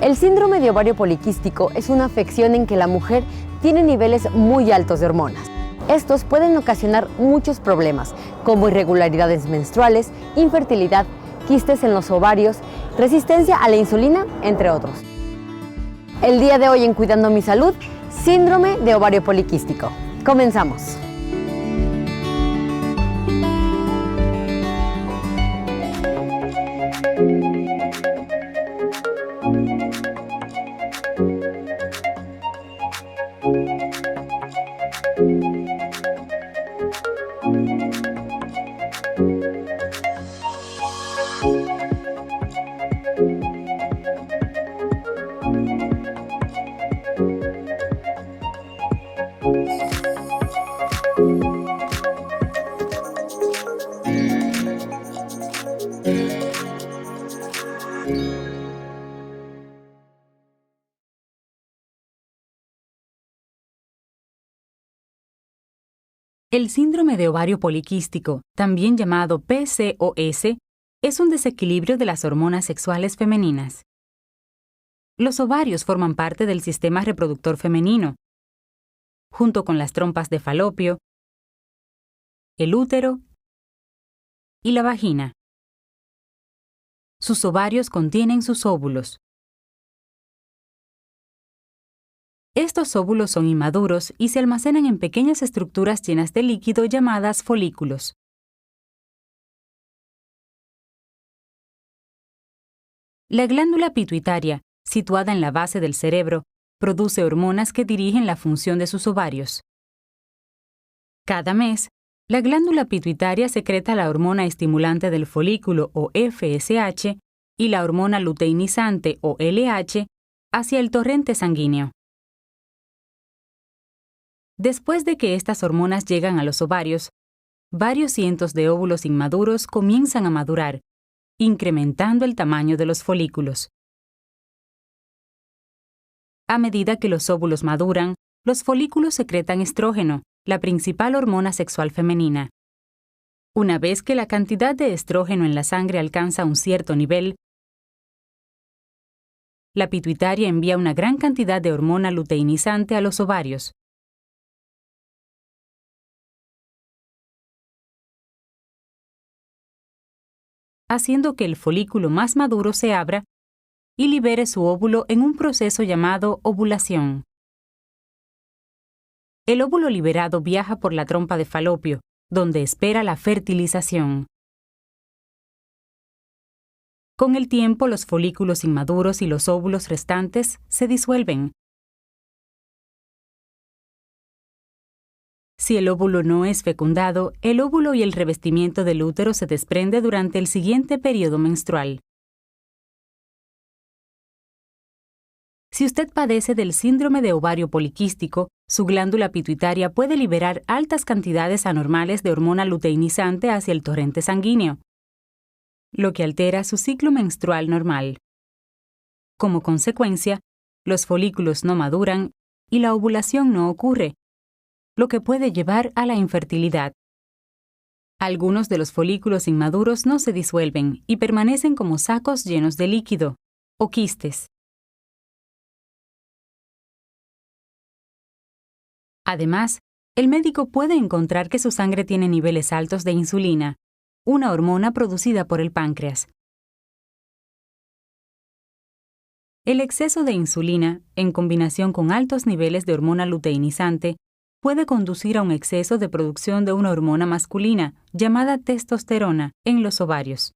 El síndrome de ovario poliquístico es una afección en que la mujer tiene niveles muy altos de hormonas. Estos pueden ocasionar muchos problemas, como irregularidades menstruales, infertilidad, quistes en los ovarios, resistencia a la insulina, entre otros. El día de hoy en Cuidando mi Salud, síndrome de ovario poliquístico. Comenzamos. El síndrome de ovario poliquístico, también llamado PCOS, es un desequilibrio de las hormonas sexuales femeninas. Los ovarios forman parte del sistema reproductor femenino, junto con las trompas de falopio, el útero y la vagina. Sus ovarios contienen sus óvulos. Estos óvulos son inmaduros y se almacenan en pequeñas estructuras llenas de líquido llamadas folículos. La glándula pituitaria, situada en la base del cerebro, produce hormonas que dirigen la función de sus ovarios. Cada mes, la glándula pituitaria secreta la hormona estimulante del folículo o FSH y la hormona luteinizante o LH hacia el torrente sanguíneo. Después de que estas hormonas llegan a los ovarios, varios cientos de óvulos inmaduros comienzan a madurar, incrementando el tamaño de los folículos. A medida que los óvulos maduran, los folículos secretan estrógeno, la principal hormona sexual femenina. Una vez que la cantidad de estrógeno en la sangre alcanza un cierto nivel, la pituitaria envía una gran cantidad de hormona luteinizante a los ovarios. Haciendo que el folículo más maduro se abra y libere su óvulo en un proceso llamado ovulación. El óvulo liberado viaja por la trompa de falopio, donde espera la fertilización. Con el tiempo, los folículos inmaduros y los óvulos restantes se disuelven. Si el óvulo no es fecundado, el óvulo y el revestimiento del útero se desprende durante el siguiente periodo menstrual. Si usted padece del síndrome de ovario poliquístico, su glándula pituitaria puede liberar altas cantidades anormales de hormona luteinizante hacia el torrente sanguíneo, lo que altera su ciclo menstrual normal. Como consecuencia, los folículos no maduran y la ovulación no ocurre, lo que puede llevar a la infertilidad. Algunos de los folículos inmaduros no se disuelven y permanecen como sacos llenos de líquido, o quistes. Además, el médico puede encontrar que su sangre tiene niveles altos de insulina, una hormona producida por el páncreas. El exceso de insulina, en combinación con altos niveles de hormona luteinizante, puede conducir a un exceso de producción de una hormona masculina, llamada testosterona, en los ovarios.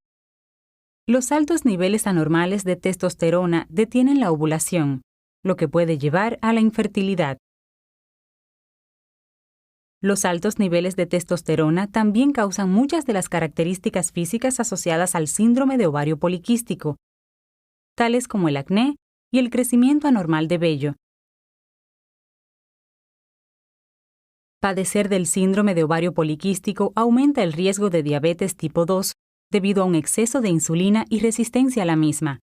Los altos niveles anormales de testosterona detienen la ovulación, lo que puede llevar a la infertilidad. Los altos niveles de testosterona también causan muchas de las características físicas asociadas al síndrome de ovario poliquístico, tales como el acné y el crecimiento anormal de vello. Padecer del síndrome de ovario poliquístico aumenta el riesgo de diabetes tipo 2 debido a un exceso de insulina y resistencia a la misma.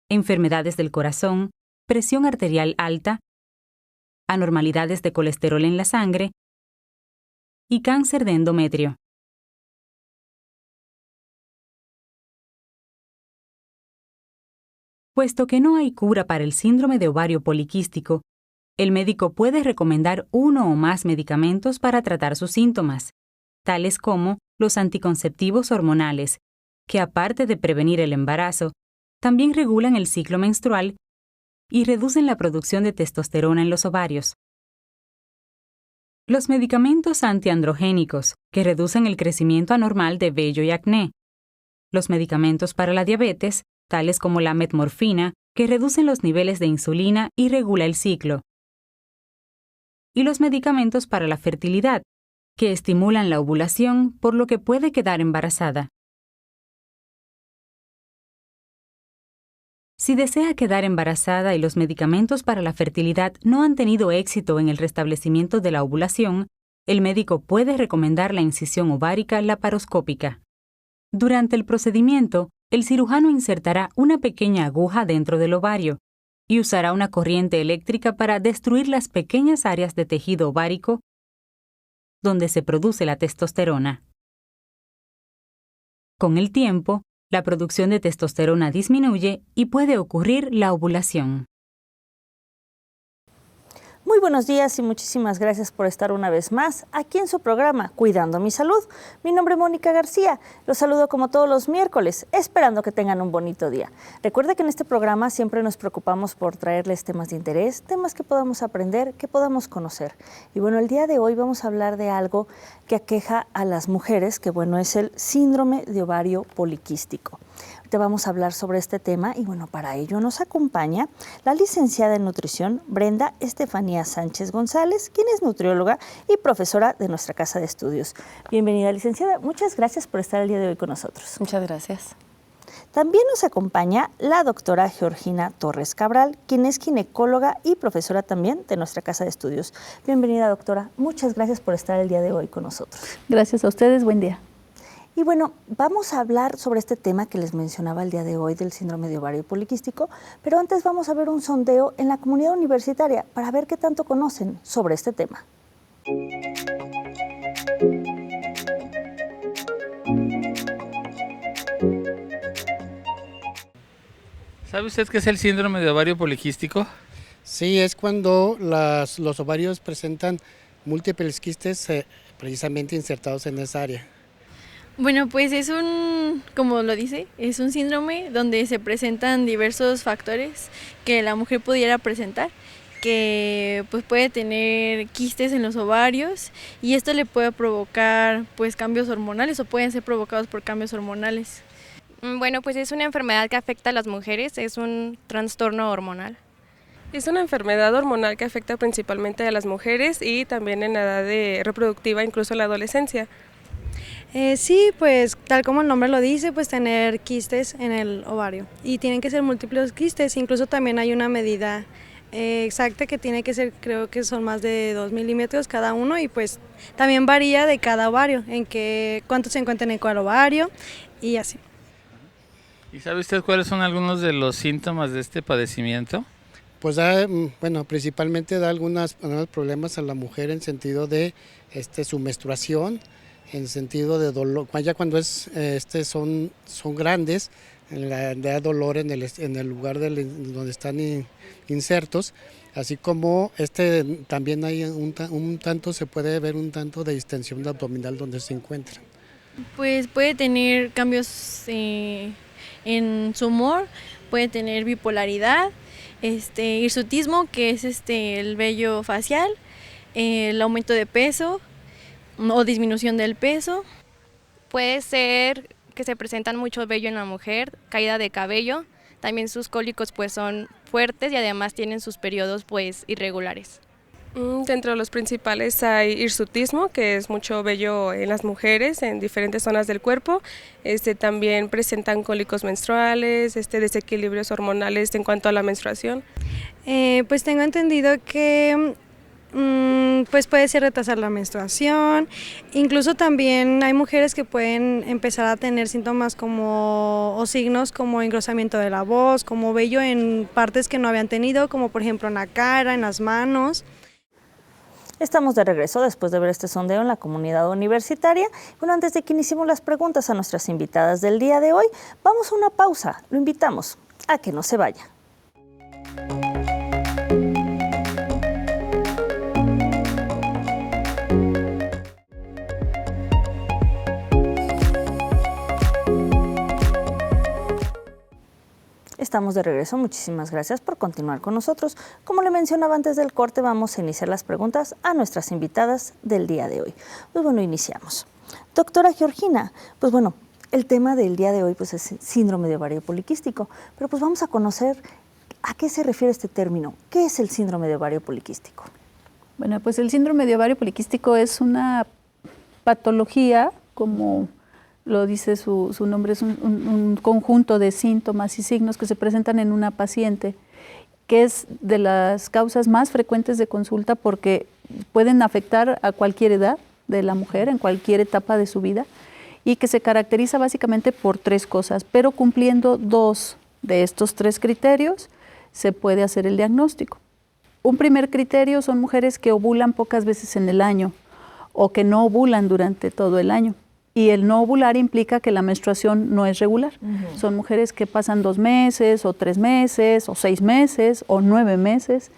Enfermedades del corazón, presión arterial alta, anormalidades de colesterol en la sangre y cáncer de endometrio. Puesto que no hay cura para el síndrome de ovario poliquístico, el médico puede recomendar uno o más medicamentos para tratar sus síntomas, tales como los anticonceptivos hormonales, que aparte de prevenir el embarazo, también regulan el ciclo menstrual y reducen la producción de testosterona en los ovarios. Los medicamentos antiandrogénicos, que reducen el crecimiento anormal de vello y acné. Los medicamentos para la diabetes, tales como la metmorfina, que reducen los niveles de insulina y regula el ciclo. Y los medicamentos para la fertilidad, que estimulan la ovulación, por lo que puede quedar embarazada. Si desea quedar embarazada y los medicamentos para la fertilidad no han tenido éxito en el restablecimiento de la ovulación, el médico puede recomendar la incisión ovárica laparoscópica. Durante el procedimiento, el cirujano insertará una pequeña aguja dentro del ovario y usará una corriente eléctrica para destruir las pequeñas áreas de tejido ovárico donde se produce la testosterona. Con el tiempo, la producción de testosterona disminuye y puede ocurrir la ovulación. Muy buenos días y muchísimas gracias por estar una vez más aquí en su programa Cuidando mi Salud. Mi nombre es Mónica García, los saludo como todos los miércoles, esperando que tengan un bonito día. Recuerda que en este programa siempre nos preocupamos por traerles temas de interés, temas que podamos aprender, que podamos conocer. Y bueno, el día de hoy vamos a hablar de algo que aqueja a las mujeres, que bueno, es el síndrome de ovario poliquístico. Te vamos a hablar sobre este tema y bueno, para ello nos acompaña la licenciada en nutrición Brenda Estefanía Sánchez González, quien es nutrióloga y profesora de nuestra casa de estudios. Bienvenida, licenciada. Muchas gracias por estar el día de hoy con nosotros. Muchas gracias. También nos acompaña la doctora Georgina Torres Cabral, quien es ginecóloga y profesora también de nuestra casa de estudios. Bienvenida, doctora. Muchas gracias por estar el día de hoy con nosotros. Gracias a ustedes. Buen día. Y bueno, vamos a hablar sobre este tema que les mencionaba el día de hoy del síndrome de ovario poliquístico, pero antes vamos a ver un sondeo en la comunidad universitaria para ver qué tanto conocen sobre este tema. ¿Sabe usted qué es el síndrome de ovario poliquístico? Sí, es cuando los ovarios presentan múltiples quistes precisamente insertados en esa área. Bueno, pues como lo dice, es un síndrome donde se presentan diversos factores que la mujer pudiera presentar, que pues puede tener quistes en los ovarios y esto le puede provocar pues cambios hormonales o pueden ser provocados por cambios hormonales. Bueno, pues es una enfermedad que afecta a las mujeres, es un trastorno hormonal. Es una enfermedad hormonal que afecta principalmente a las mujeres y también en la edad reproductiva, incluso en la adolescencia. Sí, pues tal como el nombre lo dice, pues tener quistes en el ovario y tienen que ser múltiples quistes, incluso también hay una medida exacta que tiene que ser, creo que son más de 2 milímetros cada uno y pues también varía de cada ovario, cuánto se encuentran en cada ovario y así. ¿Y sabe usted cuáles son algunos de los síntomas de este padecimiento? Pues principalmente da algunos problemas a la mujer en sentido de su menstruación, en sentido de dolor, ya cuando son grandes, da dolor en el lugar donde están insertos, así como también hay se puede ver un tanto de distensión abdominal donde se encuentran. Pues puede tener cambios en su humor, puede tener bipolaridad, hirsutismo, que es el vello facial, el aumento de peso o disminución del peso. Puede ser que se presentan mucho vello en la mujer, caída de cabello, también sus cólicos pues son fuertes y además tienen sus periodos pues irregulares. Dentro de los principales hay hirsutismo, que es mucho vello en las mujeres en diferentes zonas del cuerpo. También presentan cólicos menstruales, desequilibrios hormonales en cuanto a la menstruación. Pues tengo entendido que pues puede ser retrasar la menstruación, incluso también hay mujeres que pueden empezar a tener síntomas o signos como engrosamiento de la voz, como vello en partes que no habían tenido, como por ejemplo en la cara, en las manos. Estamos de regreso después de ver este sondeo en la comunidad universitaria. Bueno, antes de que iniciemos las preguntas a nuestras invitadas del día de hoy, vamos a una pausa. Lo invitamos a que no se vaya. Estamos de regreso, muchísimas gracias por continuar con nosotros. Como le mencionaba antes del corte, vamos a iniciar las preguntas a nuestras invitadas del día de hoy. Pues bueno, iniciamos. Doctora Georgina, pues bueno, el tema del día de hoy pues es síndrome de ovario poliquístico, pero pues vamos a conocer a qué se refiere este término. ¿Qué es el síndrome de ovario poliquístico? Bueno, pues el síndrome de ovario poliquístico es una patología, como lo dice su nombre, es un conjunto de síntomas y signos que se presentan en una paciente, que es de las causas más frecuentes de consulta porque pueden afectar a cualquier edad de la mujer, en cualquier etapa de su vida, y que se caracteriza básicamente por 3 cosas, pero cumpliendo 2 de estos 3 criterios se puede hacer el diagnóstico. Un primer criterio son mujeres que ovulan pocas veces en el año o que no ovulan durante todo el año. Y el no ovular implica que la menstruación no es regular. Son mujeres que pasan 2 meses, o 3 meses, o 6 meses, o 9 meses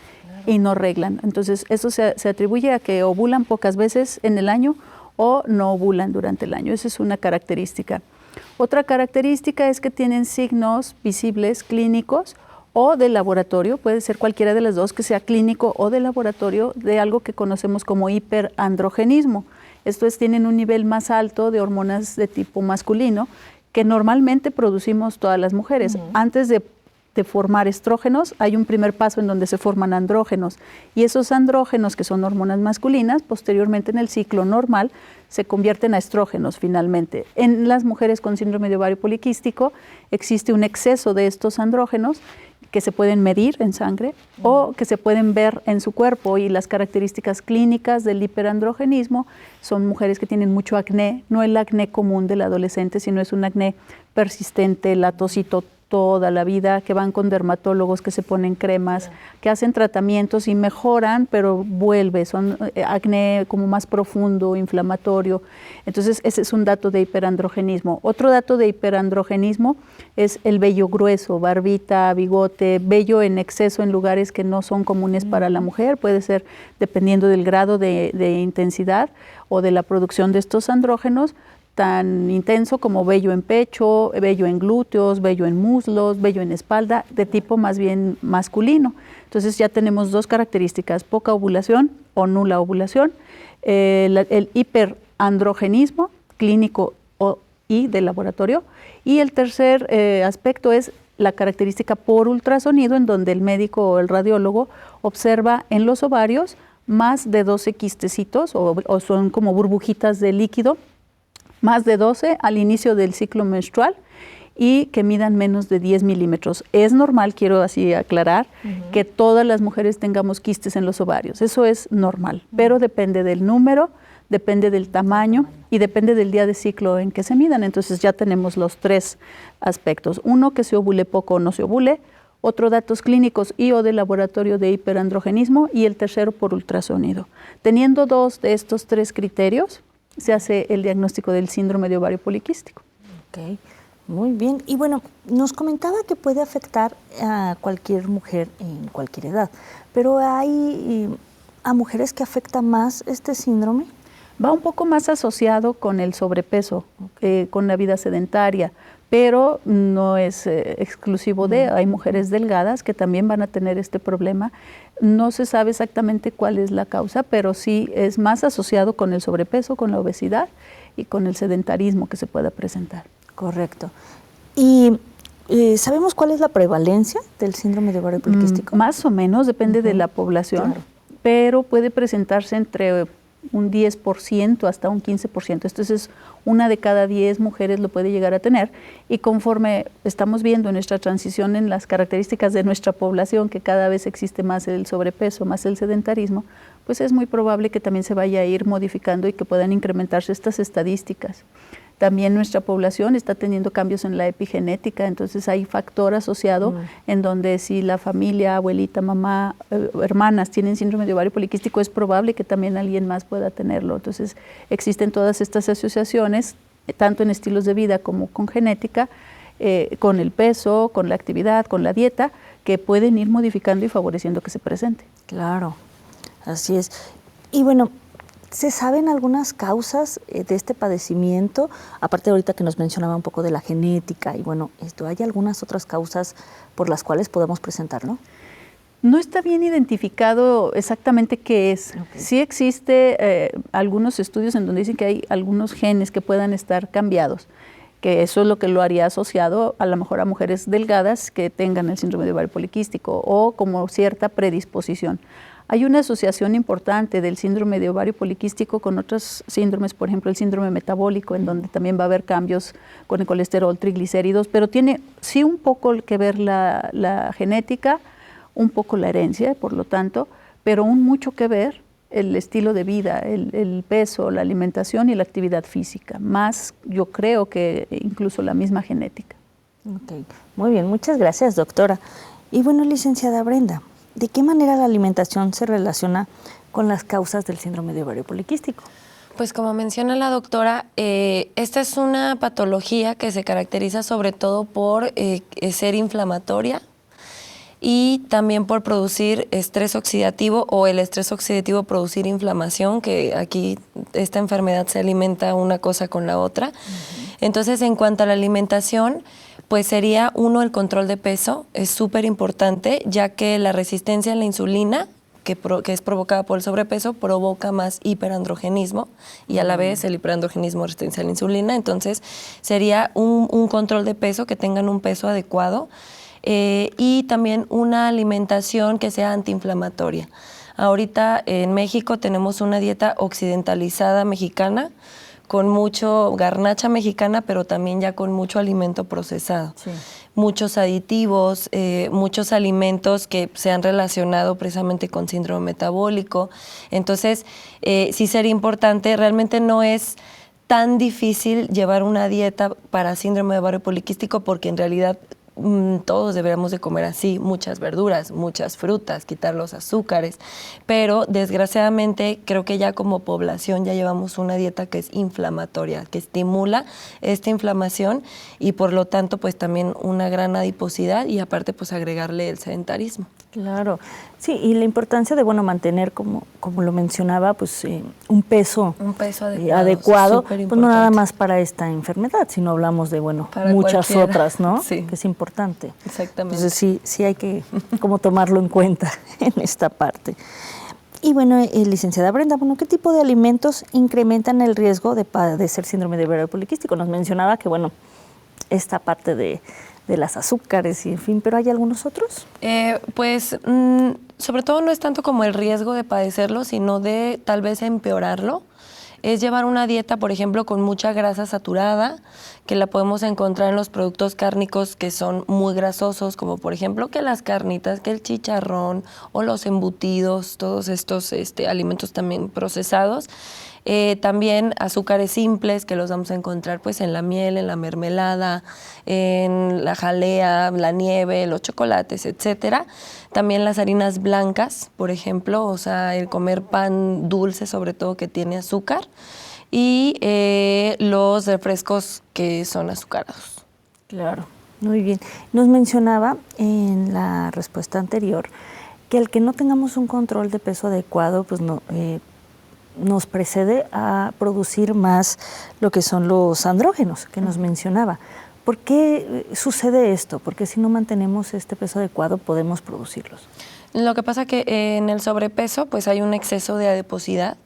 y no reglan. Entonces, eso se atribuye a que ovulan pocas veces en el año o no ovulan durante el año. Esa es una característica. Otra característica es que tienen signos visibles clínicos o de laboratorio, puede ser cualquiera de las dos, que sea clínico o de laboratorio, de algo que conocemos como hiperandrogenismo. Esto es, tienen un nivel más alto de hormonas de tipo masculino que normalmente producimos todas las mujeres. Antes de formar estrógenos, hay un primer paso en donde se forman andrógenos. Y esos andrógenos, que son hormonas masculinas, posteriormente en el ciclo normal se convierten a estrógenos finalmente. En las mujeres con síndrome de ovario poliquístico existe un exceso de estos andrógenos que se pueden medir en sangre o que se pueden ver en su cuerpo, y las características clínicas del hiperandrogenismo son mujeres que tienen mucho acné, no el acné común del adolescente, sino es un acné persistente, latosito toda la vida, que van con dermatólogos, que se ponen cremas, que hacen tratamientos y mejoran, pero vuelve, son acné como más profundo, inflamatorio. Entonces, ese es un dato de hiperandrogenismo. Otro dato de hiperandrogenismo es el vello grueso, barbita, bigote, vello en exceso en lugares que no son comunes para la mujer, puede ser dependiendo del grado de intensidad o de la producción de estos andrógenos, tan intenso como vello en pecho, vello en glúteos, vello en muslos, vello en espalda, de tipo más bien masculino. Entonces ya tenemos 2 características, poca ovulación o nula ovulación, el hiperandrogenismo clínico y de laboratorio, y el tercer aspecto es la característica por ultrasonido, en donde el médico o el radiólogo observa en los ovarios más de 12 quistecitos o son como burbujitas de líquido, más de 12 al inicio del ciclo menstrual y que midan menos de 10 milímetros. Es normal, quiero así aclarar, que todas las mujeres tengamos quistes en los ovarios. Eso es normal, pero depende del número, depende del tamaño y depende del día de ciclo en que se midan. Entonces ya tenemos los 3 aspectos. Uno, que se ovule poco o no se ovule. Otro, datos clínicos y o de laboratorio de hiperandrogenismo. Y el tercero, por ultrasonido. Teniendo 2 de estos 3 criterios, se hace el diagnóstico del síndrome de ovario poliquístico. Ok, muy bien. Y bueno, nos comentaba que puede afectar a cualquier mujer en cualquier edad, pero ¿hay a mujeres que afecta más este síndrome? Va un poco más asociado con el sobrepeso, con la vida sedentaria, pero no es exclusivo de, hay mujeres delgadas que también van a tener este problema. No se sabe exactamente cuál es la causa, pero sí es más asociado con el sobrepeso, con la obesidad y con el sedentarismo que se pueda presentar. Correcto. ¿Y sabemos cuál es la prevalencia del síndrome de ovario poliquístico? Más o menos, depende de la población, pero puede presentarse entre un 10% hasta un 15%. Entonces, 1 de cada 10 mujeres lo puede llegar a tener, y conforme estamos viendo nuestra transición en las características de nuestra población, que cada vez existe más el sobrepeso, más el sedentarismo, pues es muy probable que también se vaya a ir modificando y que puedan incrementarse estas estadísticas. También nuestra población está teniendo cambios en la epigenética, entonces hay factor asociado en donde si la familia, abuelita, mamá, hermanas tienen síndrome de ovario poliquístico, es probable que también alguien más pueda tenerlo. Entonces existen todas estas asociaciones, tanto en estilos de vida como con genética, con el peso, con la actividad, con la dieta, que pueden ir modificando y favoreciendo que se presente. Claro, así es. Y bueno, ¿se saben algunas causas de este padecimiento? Aparte ahorita que nos mencionaba un poco de la genética y bueno, ¿hay algunas otras causas por las cuales podemos presentarlo? No está bien identificado exactamente qué es. Okay. Sí existe algunos estudios en donde dicen que hay algunos genes que puedan estar cambiados, que eso es lo que lo haría asociado a lo mejor a mujeres delgadas que tengan el síndrome de ovario poliquístico o como cierta predisposición. Hay una asociación importante del síndrome de ovario poliquístico con otros síndromes, por ejemplo el síndrome metabólico, en donde también va a haber cambios con el colesterol, triglicéridos, pero tiene sí un poco que ver la genética, un poco la herencia, por lo tanto, pero mucho que ver el estilo de vida, el peso, la alimentación y la actividad física, más yo creo que incluso la misma genética. Okay. Muy bien, muchas gracias, doctora. Y bueno, licenciada Brenda, ¿de qué manera la alimentación se relaciona con las causas del síndrome de ovario poliquístico? Pues como menciona la doctora, esta es una patología que se caracteriza sobre todo por ser inflamatoria, y también por producir estrés oxidativo o el estrés oxidativo producir inflamación, que aquí esta enfermedad se alimenta una cosa con la otra. Entonces, en cuanto a la alimentación, pues sería el control de peso, es súper importante, ya que la resistencia a la insulina, que es provocada por el sobrepeso, provoca más hiperandrogenismo y a la vez el hiperandrogenismo resistencia a la insulina. Entonces, sería un control de peso, que tengan un peso adecuado. Y también una alimentación que sea antiinflamatoria. Ahorita en México tenemos una dieta occidentalizada mexicana, con mucho garnacha mexicana, pero también ya con mucho alimento procesado. Sí. Muchos aditivos, muchos alimentos que se han relacionado precisamente con síndrome metabólico. Entonces, sí sería importante, realmente no es tan difícil llevar una dieta para síndrome de ovario poliquístico, porque en realidad todos deberíamos de comer así, muchas verduras, muchas frutas, quitar los azúcares, pero desgraciadamente creo que ya como población ya llevamos una dieta que es inflamatoria, que estimula esta inflamación y por lo tanto pues también una gran adiposidad y aparte pues agregarle el sedentarismo. Claro, sí, y la importancia de mantener, como lo mencionaba, pues un peso adecuado pues no nada más para esta enfermedad, sino hablamos de para muchas cualquiera. Otras, ¿no? Sí. Que es importante. Exactamente. Entonces sí hay que tomarlo en cuenta en esta parte. Y bueno, licenciada Brenda, ¿qué tipo de alimentos incrementan el riesgo de padecer síndrome de ovario poliquístico? Nos mencionaba que esta parte de las azúcares y en fin, ¿pero hay algunos otros? Sobre todo no es tanto como el riesgo de padecerlo, sino de tal vez empeorarlo. Es llevar una dieta, por ejemplo, con mucha grasa saturada, que la podemos encontrar en los productos cárnicos que son muy grasosos, como por ejemplo que las carnitas, que el chicharrón o los embutidos, todos estos alimentos también procesados. También azúcares simples que los vamos a encontrar pues en la miel, en la mermelada, en la jalea, la nieve, los chocolates, etcétera. También las harinas blancas, por ejemplo, o sea, el comer pan dulce sobre todo que tiene azúcar y los refrescos que son azucarados. Claro, muy bien. Nos mencionaba en la respuesta anterior que al que no tengamos un control de peso adecuado, pues nos precede a producir más lo que son los andrógenos que nos mencionaba. ¿Por qué sucede esto? Porque si no mantenemos este peso adecuado podemos producirlos. Lo que pasa que en el sobrepeso pues hay un exceso de adiposidad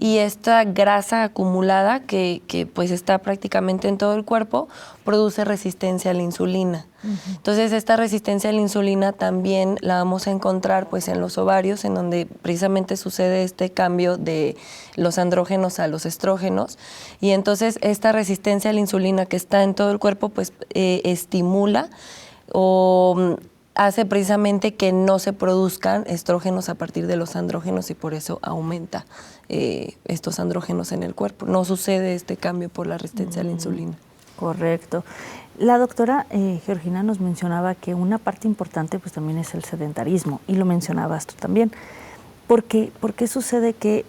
y esta grasa acumulada que pues está prácticamente en todo el cuerpo produce resistencia a la insulina. Entonces esta resistencia a la insulina también la vamos a encontrar pues en los ovarios, en donde precisamente sucede este cambio de los andrógenos a los estrógenos y entonces esta resistencia a la insulina que está en todo el cuerpo pues estimula o hace precisamente que no se produzcan estrógenos a partir de los andrógenos y por eso aumenta estos andrógenos en el cuerpo. No sucede este cambio por la resistencia a la insulina. Correcto. La doctora Georgina nos mencionaba que una parte importante pues también es el sedentarismo y lo mencionabas tú también. ¿Por qué sucede que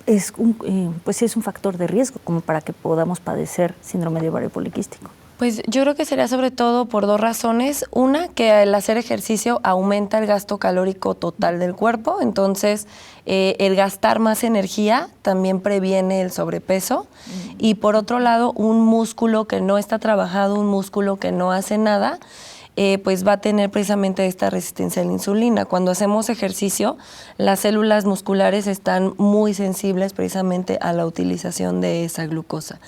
es un factor de riesgo como para que podamos padecer síndrome de ovario poliquístico? Pues yo creo que sería sobre todo por 2 razones. Una, que al hacer ejercicio aumenta el gasto calórico total del cuerpo, entonces el gastar más energía también previene el sobrepeso. Y por otro lado, un músculo que no está trabajado, un músculo que no hace nada, pues va a tener precisamente esta resistencia a la insulina. Cuando hacemos ejercicio, las células musculares están muy sensibles precisamente a la utilización de esa glucosa.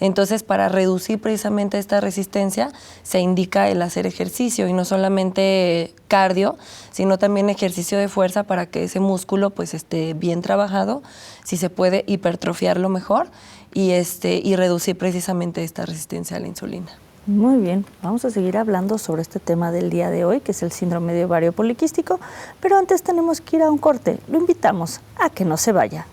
Entonces, para reducir precisamente esta resistencia, se indica el hacer ejercicio, y no solamente cardio, sino también ejercicio de fuerza para que ese músculo pues esté bien trabajado, si se puede hipertrofiarlo mejor y reducir precisamente esta resistencia a la insulina. Muy bien, vamos a seguir hablando sobre este tema del día de hoy, que es el síndrome de ovario poliquístico, pero antes tenemos que ir a un corte. Lo invitamos a que no se vaya.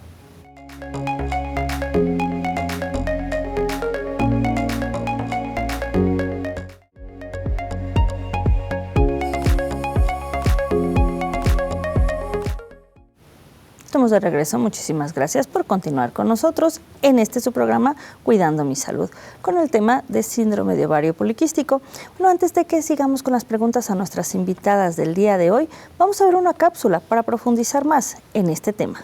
Estamos de regreso, muchísimas gracias por continuar con nosotros en su programa Cuidando mi Salud, con el tema de síndrome de ovario poliquístico. Bueno, antes de que sigamos con las preguntas a nuestras invitadas del día de hoy, vamos a ver una cápsula para profundizar más en este tema.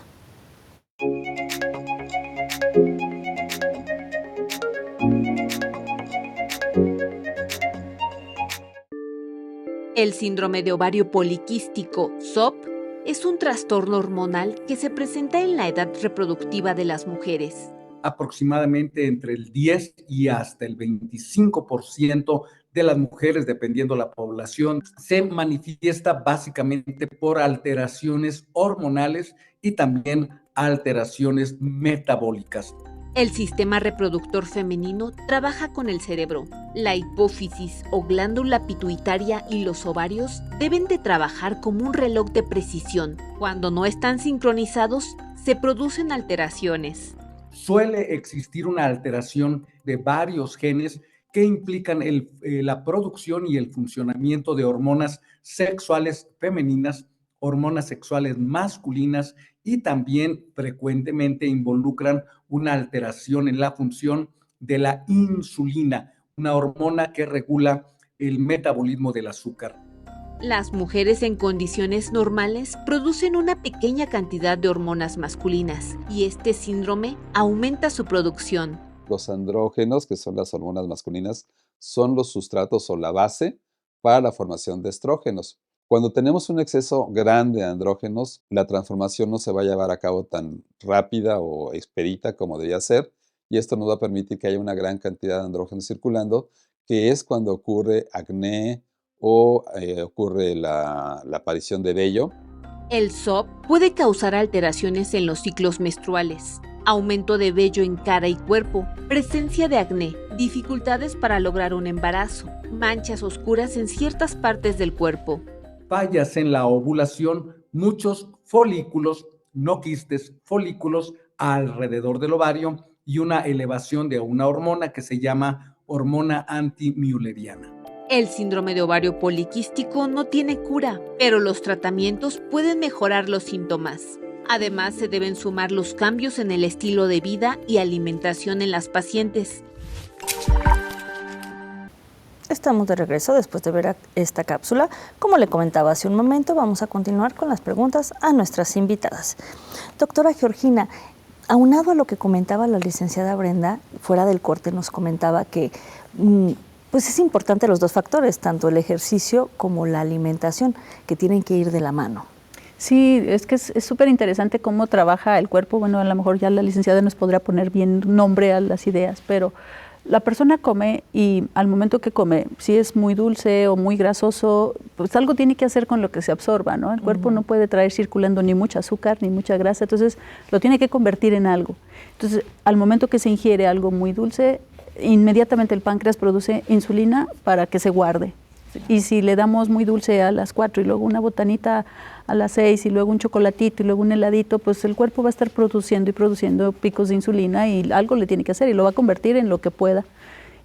El síndrome de ovario poliquístico, SOP, es un trastorno hormonal que se presenta en la edad reproductiva de las mujeres. Aproximadamente entre el 10 y hasta el 25% de las mujeres, dependiendo la población, se manifiesta básicamente por alteraciones hormonales y también alteraciones metabólicas. El sistema reproductor femenino trabaja con el cerebro. La hipófisis o glándula pituitaria y los ovarios deben de trabajar como un reloj de precisión. Cuando no están sincronizados, se producen alteraciones. Suele existir una alteración de varios genes que implican la producción y el funcionamiento de hormonas sexuales femeninas, hormonas sexuales masculinas, y también frecuentemente involucran una alteración en la función de la insulina, una hormona que regula el metabolismo del azúcar. Las mujeres en condiciones normales producen una pequeña cantidad de hormonas masculinas y este síndrome aumenta su producción. Los andrógenos, que son las hormonas masculinas, son los sustratos o la base para la formación de estrógenos. Cuando tenemos un exceso grande de andrógenos, la transformación no se va a llevar a cabo tan rápida o expedita como debería ser, y esto nos va a permitir que haya una gran cantidad de andrógenos circulando, que es cuando ocurre acné o ocurre la aparición de vello. El SOP puede causar alteraciones en los ciclos menstruales, aumento de vello en cara y cuerpo, presencia de acné, dificultades para lograr un embarazo, manchas oscuras en ciertas partes del cuerpo. Fallas en la ovulación, muchos folículos, no quistes, folículos alrededor del ovario y una elevación de una hormona que se llama hormona antimülleriana. El síndrome de ovario poliquístico no tiene cura, pero los tratamientos pueden mejorar los síntomas. Además, se deben sumar los cambios en el estilo de vida y alimentación en las pacientes. Estamos de regreso después de ver esta cápsula. Como le comentaba hace un momento, vamos a continuar con las preguntas a nuestras invitadas. Doctora Georgina, aunado a lo que comentaba la licenciada Brenda, fuera del corte nos comentaba que pues es importante los 2 factores, tanto el ejercicio como la alimentación, que tienen que ir de la mano. Sí, es que es súper interesante cómo trabaja el cuerpo. Bueno, a lo mejor ya la licenciada nos podrá poner bien nombre a las ideas, pero la persona come y al momento que come, si es muy dulce o muy grasoso, pues algo tiene que hacer con lo que se absorba, ¿no? El cuerpo no puede traer circulando ni mucho azúcar ni mucha grasa, entonces lo tiene que convertir en algo. Entonces, al momento que se ingiere algo muy dulce, inmediatamente el páncreas produce insulina para que se guarde. Y si le damos muy dulce a las 4 y luego una botanita a las 6 y luego un chocolatito y luego un heladito, pues el cuerpo va a estar produciendo y produciendo picos de insulina y algo le tiene que hacer y lo va a convertir en lo que pueda.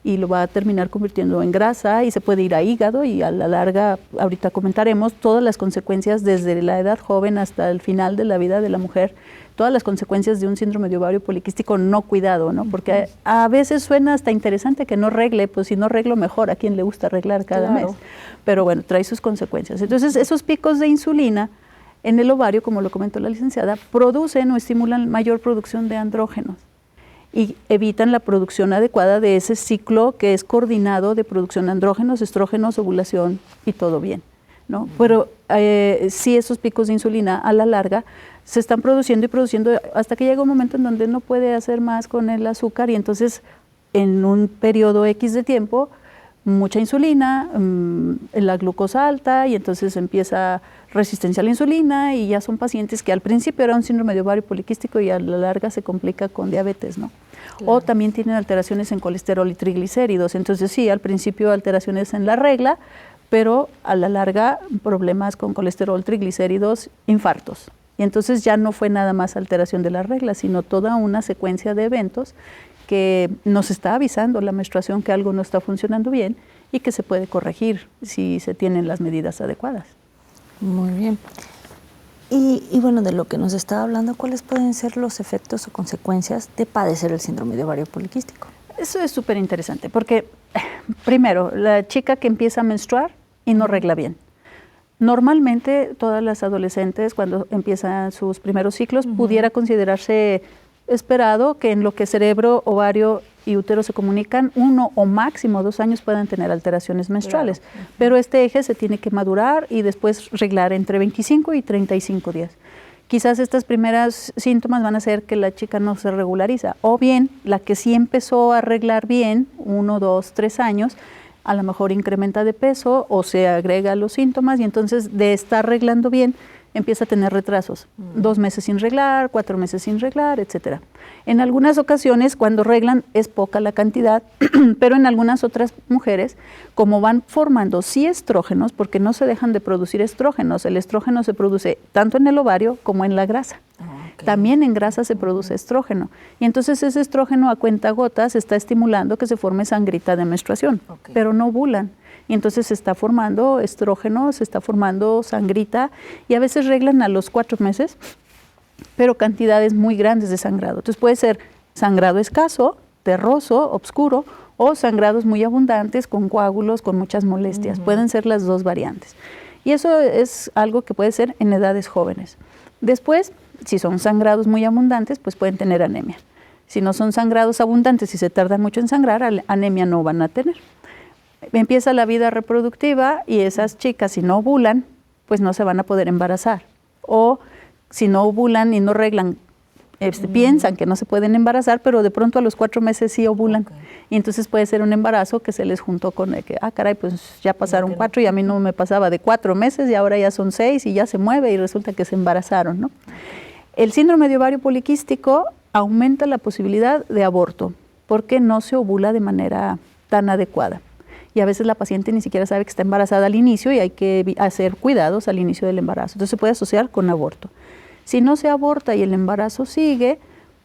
y lo va a terminar convirtiendo en grasa y se puede ir a hígado y a la larga, ahorita comentaremos, todas las consecuencias desde la edad joven hasta el final de la vida de la mujer, todas las consecuencias de un síndrome de ovario poliquístico no cuidado, ¿no? Porque a veces suena hasta interesante que no regle, pues si no reglo mejor, ¿a quién le gusta arreglar cada mes? Pero bueno, trae sus consecuencias. Entonces, esos picos de insulina en el ovario, como lo comentó la licenciada, producen o estimulan mayor producción de andrógenos y evitan la producción adecuada de ese ciclo que es coordinado de producción de andrógenos, estrógenos, ovulación y todo bien, ¿no? Pero sí, esos picos de insulina a la larga se están produciendo y produciendo hasta que llega un momento en donde no puede hacer más con el azúcar y entonces en un periodo X de tiempo mucha insulina, la glucosa alta y entonces empieza resistencia a la insulina y ya son pacientes que al principio era un síndrome de ovario poliquístico y a la larga se complica con diabetes, ¿no? Claro. O también tienen alteraciones en colesterol y triglicéridos, entonces sí, al principio alteraciones en la regla, pero a la larga problemas con colesterol, triglicéridos, infartos. Y entonces ya no fue nada más alteración de la regla, sino toda una secuencia de eventos que nos está avisando la menstruación que algo no está funcionando bien y que se puede corregir si se tienen las medidas adecuadas. Muy bien. Y bueno, de lo que nos estaba hablando, ¿cuáles pueden ser los efectos o consecuencias de padecer el síndrome de ovario poliquístico? Eso es súper interesante porque, primero, la chica que empieza a menstruar y no regla bien. Normalmente, todas las adolescentes, cuando empiezan sus primeros ciclos, pudiera considerarse esperado que en lo que cerebro, ovario y útero se comunican, 1 o máximo 2 años puedan tener alteraciones menstruales. Claro. Pero este eje se tiene que madurar y después reglar entre 25 y 35 días. Quizás estas primeras síntomas van a hacer que la chica no se regulariza. O bien, la que sí empezó a reglar bien, 1, 2, 3 años, a lo mejor incrementa de peso o se agrega los síntomas y entonces de estar reglando bien, empieza a tener retrasos, 2 meses sin reglar, 4 meses sin reglar, etcétera. En algunas ocasiones, cuando reglan, es poca la cantidad, pero en algunas otras mujeres, como van formando sí estrógenos, porque no se dejan de producir estrógenos, el estrógeno se produce tanto en el ovario como en la grasa. También en grasa se produce estrógeno. Y entonces ese estrógeno a cuentagotas está estimulando que se forme sangrita de menstruación, pero no ovulan. Y entonces se está formando estrógeno, se está formando sangrita y a veces reglan a los 4 meses, pero cantidades muy grandes de sangrado. Entonces puede ser sangrado escaso, terroso, oscuro o sangrados muy abundantes con coágulos, con muchas molestias. Pueden ser las 2 variantes. Y eso es algo que puede ser en edades jóvenes. Después, si son sangrados muy abundantes, pues pueden tener anemia. Si no son sangrados abundantes y se tardan mucho en sangrar, anemia no van a tener. Empieza la vida reproductiva y esas chicas, si no ovulan, pues no se van a poder embarazar. O si no ovulan y no reglan, piensan que no se pueden embarazar, pero de pronto a los 4 meses sí ovulan. Y entonces puede ser un embarazo que se les juntó con el que, caray, pues ya pasaron 4 y a mí no me pasaba de 4 meses y ahora ya son 6 y ya se mueve y resulta que se embarazaron, ¿no? El síndrome de ovario poliquístico aumenta la posibilidad de aborto porque no se ovula de manera tan adecuada. Y a veces la paciente ni siquiera sabe que está embarazada al inicio y hay que hacer cuidados al inicio del embarazo. Entonces se puede asociar con aborto. Si no se aborta y el embarazo sigue,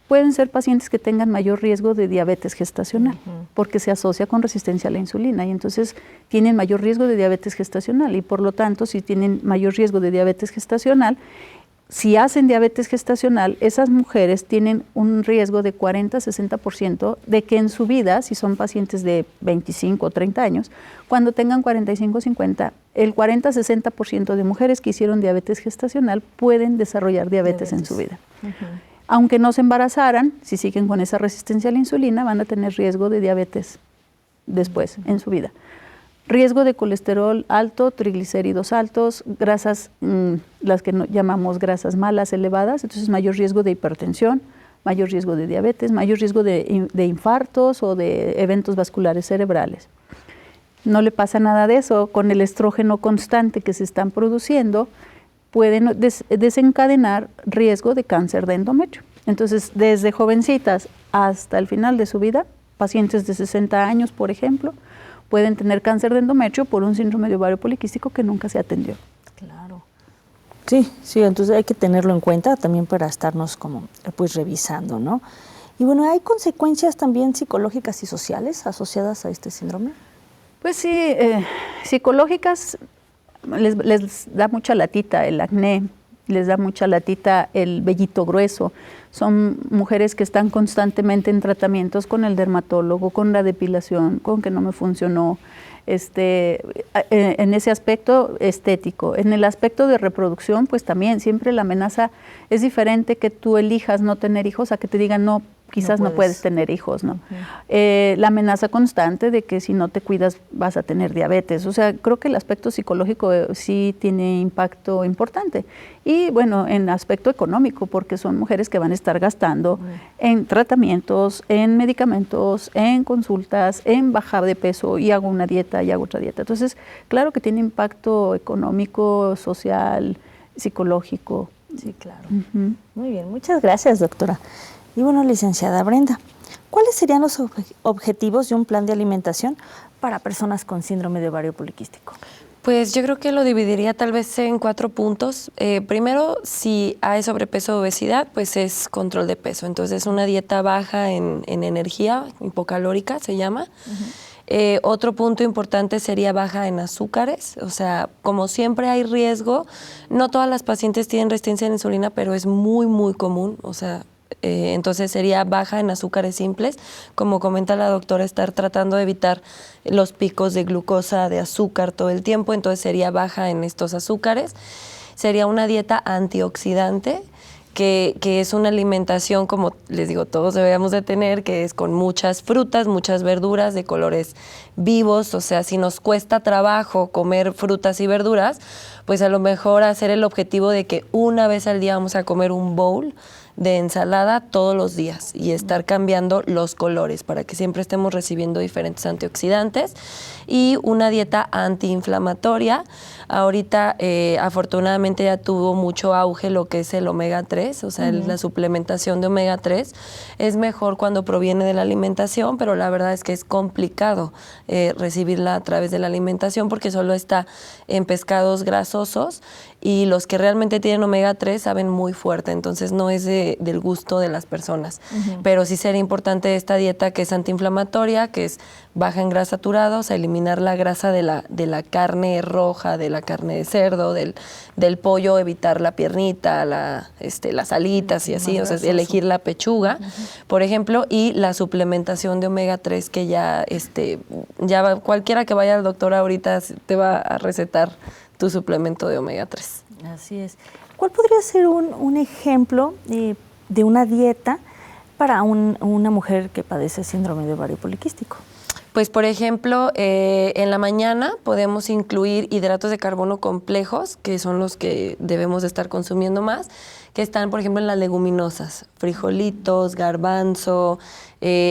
pueden ser pacientes que tengan mayor riesgo de diabetes gestacional, porque se asocia con resistencia a la insulina y entonces tienen mayor riesgo de diabetes gestacional y por lo tanto, si tienen mayor riesgo de diabetes gestacional, si hacen diabetes gestacional, esas mujeres tienen un riesgo de 40-60% de que en su vida, si son pacientes de 25 o 30 años, cuando tengan 45-50, el 40-60% de mujeres que hicieron diabetes gestacional pueden desarrollar diabetes en su vida. Aunque no se embarazaran, si siguen con esa resistencia a la insulina, van a tener riesgo de diabetes después en su vida. Riesgo de colesterol alto, triglicéridos altos, grasas, las que llamamos grasas malas elevadas, entonces mayor riesgo de hipertensión, mayor riesgo de diabetes, mayor riesgo de infartos o de eventos vasculares cerebrales. No le pasa nada de eso, con el estrógeno constante que se están produciendo, pueden desencadenar riesgo de cáncer de endometrio. Entonces, desde jovencitas hasta el final de su vida, pacientes de 60 años, por ejemplo, pueden tener cáncer de endometrio por un síndrome de ovario poliquístico que nunca se atendió. Claro. Sí, entonces hay que tenerlo en cuenta también para estarnos como pues revisando, ¿no? Y bueno, ¿hay consecuencias también psicológicas y sociales asociadas a este síndrome? Pues sí, psicológicas les da mucha latita el acné, les da mucha latita el vellito grueso. Son mujeres que están constantemente en tratamientos con el dermatólogo, con la depilación, con que no me funcionó, en ese aspecto estético. En el aspecto de reproducción, pues también siempre la amenaza es diferente que tú elijas no tener hijos a que te digan no, quizás no puedes tener hijos, ¿no? La amenaza constante de que si no te cuidas vas a tener diabetes. O sea, creo que el aspecto psicológico sí tiene impacto importante. Y bueno, en aspecto económico, porque son mujeres que van a estar gastando en tratamientos, en medicamentos, en consultas, en bajar de peso, y hago una dieta y hago otra dieta. Entonces, claro que tiene impacto económico, social, psicológico. Sí, claro. Muy bien, muchas gracias, doctora. Y bueno, licenciada Brenda, ¿cuáles serían los objetivos de un plan de alimentación para personas con síndrome de ovario poliquístico? Pues yo creo que lo dividiría tal vez en 4 puntos. Primero, si hay sobrepeso o obesidad, pues es control de peso. Entonces, una dieta baja en energía, hipocalórica se llama. Otro punto importante sería baja en azúcares. O sea, como siempre hay riesgo, no todas las pacientes tienen resistencia a la insulina, pero es muy, muy común. O sea, entonces sería baja en azúcares simples. Como comenta la doctora, estar tratando de evitar los picos de glucosa, de azúcar todo el tiempo, entonces sería baja en estos azúcares. Sería una dieta antioxidante, que es una alimentación, como les digo, todos deberíamos de tener, que es con muchas frutas, muchas verduras de colores vivos. O sea, si nos cuesta trabajo comer frutas y verduras, pues a lo mejor hacer el objetivo de que una vez al día vamos a comer un bowl de ensalada todos los días y estar cambiando los colores para que siempre estemos recibiendo diferentes antioxidantes, y una dieta antiinflamatoria. Ahorita afortunadamente ya tuvo mucho auge lo que es el omega 3, o sea, la suplementación de omega 3 es mejor cuando proviene de la alimentación, pero la verdad es que es complicado recibirla a través de la alimentación porque solo está en pescados grasosos, y los que realmente tienen omega 3 saben muy fuerte, entonces no es del gusto de las personas. Pero sí sería importante esta dieta que es antiinflamatoria, que es baja en grasa saturada, o sea, eliminar la grasa de la carne roja, de la carne de cerdo, del pollo, evitar la piernita, las alitas y así, o sea, elegir la pechuga, por ejemplo, y la suplementación de omega 3 que ya cualquiera que vaya al doctor ahorita te va a recetar tu suplemento de omega 3. Así es. ¿Cuál podría ser un ejemplo de una dieta para una mujer que padece síndrome de ovario poliquístico? Pues, por ejemplo, en la mañana podemos incluir hidratos de carbono complejos, que son los que debemos de estar consumiendo más, que están, por ejemplo, en las leguminosas, frijolitos, garbanzo,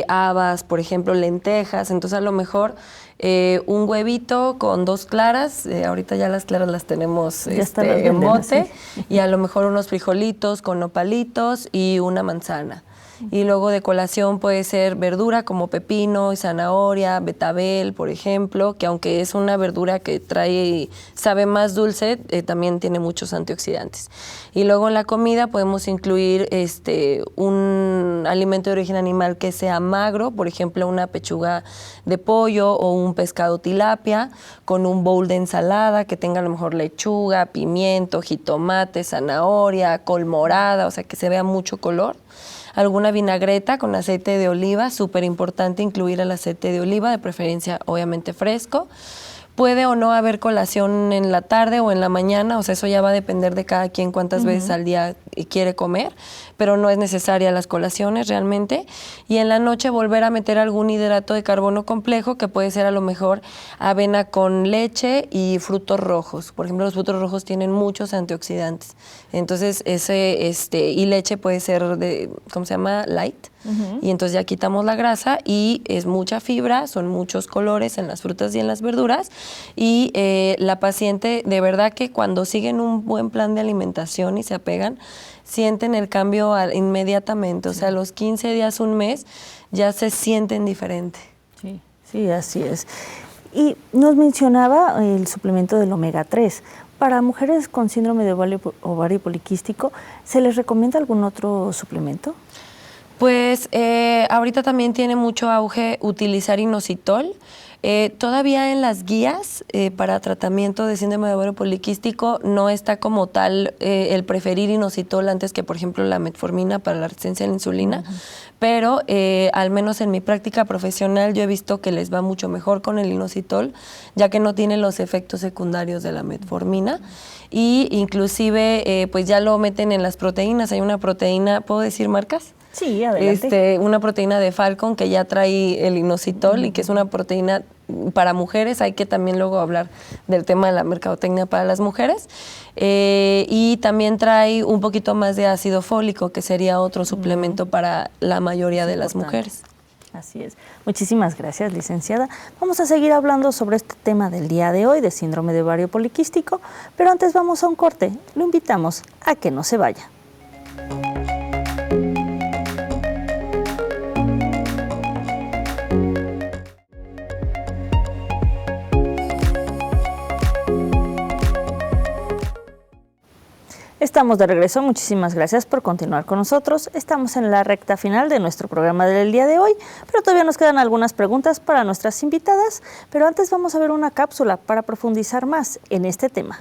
habas, por ejemplo, lentejas. Entonces, a lo mejor un huevito con 2 claras, ahorita ya las claras las tenemos en bote, y a lo mejor unos frijolitos con nopalitos y una manzana. Y luego de colación puede ser verdura como pepino y zanahoria, betabel, por ejemplo, que aunque es una verdura que sabe más dulce, también tiene muchos antioxidantes. Y luego en la comida podemos incluir un alimento de origen animal que sea magro, por ejemplo, una pechuga de pollo o un pescado tilapia, con un bowl de ensalada que tenga a lo mejor lechuga, pimiento, jitomate, zanahoria, col morada, o sea, que se vea mucho color. Alguna vinagreta con aceite de oliva, súper importante incluir el aceite de oliva, de preferencia obviamente fresco. Puede o no haber colación en la tarde o en la mañana, o sea, eso ya va a depender de cada quien cuántas veces al día quiere comer, pero no es necesaria las colaciones realmente. Y en la noche volver a meter algún hidrato de carbono complejo, que puede ser a lo mejor avena con leche y frutos rojos. Por ejemplo, los frutos rojos tienen muchos antioxidantes. Entonces, y leche puede ser de, ¿cómo se llama? Light. Y entonces ya quitamos la grasa y es mucha fibra, son muchos colores en las frutas y en las verduras, y la paciente de verdad que cuando siguen un buen plan de alimentación y se apegan, sienten el cambio inmediatamente, o sea, a los 15 días, un mes, ya se sienten diferente. Sí, así es. Y nos mencionaba el suplemento del omega 3. Para mujeres con síndrome de ovario poliquístico, ¿se les recomienda algún otro suplemento? Pues ahorita también tiene mucho auge utilizar inositol. Todavía en las guías para tratamiento de síndrome de ovario poliquístico no está como tal el preferir inositol antes que, por ejemplo, la metformina para la resistencia a la insulina, pero al menos en mi práctica profesional yo he visto que les va mucho mejor con el inositol, ya que no tiene los efectos secundarios de la metformina y inclusive pues ya lo meten en las proteínas. Hay una proteína, ¿puedo decir marcas? Sí, adelante. Una proteína de Falcon que ya trae el inositol y que es una proteína para mujeres. Hay que también luego hablar del tema de la mercadotecnia para las mujeres. Y también trae un poquito más de ácido fólico, que sería otro suplemento para la mayoría de las mujeres. Así es. Muchísimas gracias, licenciada. Vamos a seguir hablando sobre este tema del día de hoy, de síndrome de ovario poliquístico, pero antes vamos a un corte. Lo invitamos a que no se vaya. Estamos de regreso, muchísimas gracias por continuar con nosotros. Estamos en la recta final de nuestro programa del día de hoy, pero todavía nos quedan algunas preguntas para nuestras invitadas, pero antes vamos a ver una cápsula para profundizar más en este tema.